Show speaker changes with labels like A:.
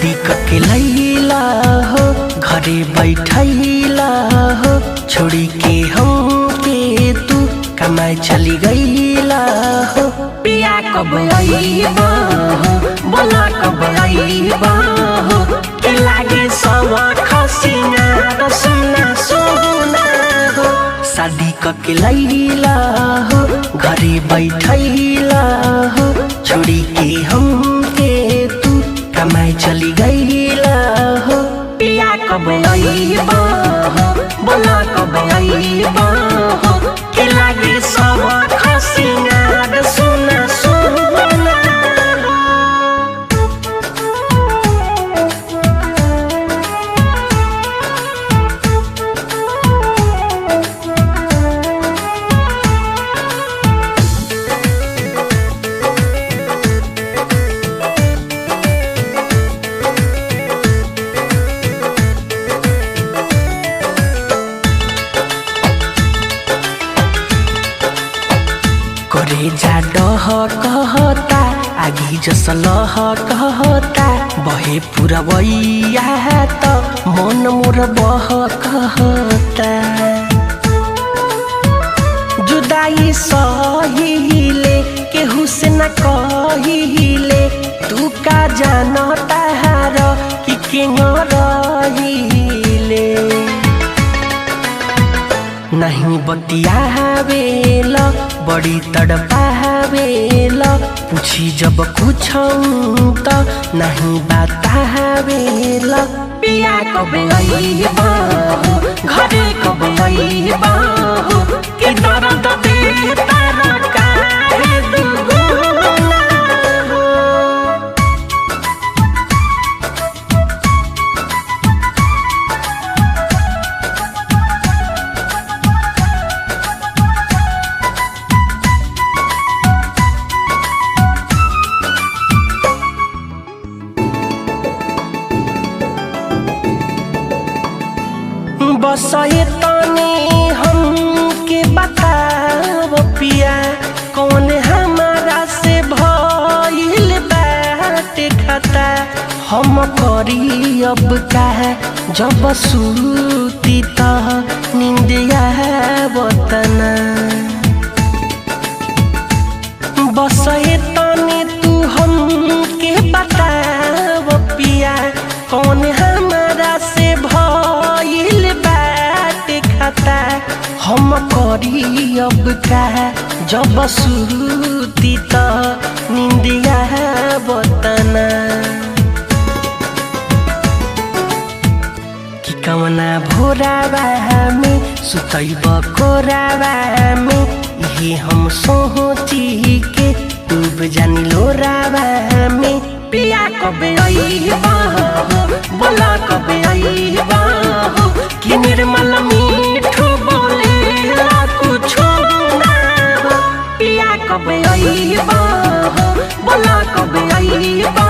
A: शादी करके लैला हो घरे बैठैला हो छोड़ी के हमके तू कमाए चली गईला हो। पिया कब आईबा हो बोला कब आईबा हो के लागे सब खसिना सुना सुना हो। शादी करके लैला हो घरे बैठैला हो छोड़ी के हमके तू कमाए चली गईला हो। पिया कब आईबा हो बोला कब आईबा हो के लागे सब खसिना सुना सुना। करे जा डह कहता आगी जसलह कहता बहे पुरवैया त मन मोर बह कहता। जुदाई सहीले केहू से न कहिले तू का जानता हार कि केंग रहिले। नहीं बतियावेला बड़ी तड़पावेला पूछी जब कुछ त नहीं बतावेला। पिया कब आईबा हो घरे कब आईबा हो के दर्द देता काहे दुगुना हो। बस ये तने हमके बताव पिया कौन हमारा से भइल बाटे खता। हम करी अब का जब सूती त नींदिया बतना। बस ये तने तू हमके बताव पिया कौन हमारा से भइल बाटे खता। हम करी अब का जब सूती त नींदिया बतना। कि कवना भोरावा में सुतैब कोरावा में ये हम सोची के डूब जानी लोरावा में। पिया कब आईबा हो बोला कब आईबा हो कि निर्मल मीठू बोलेला कुछ ना हो। पिया कब आईबा हो बोला कब आईबा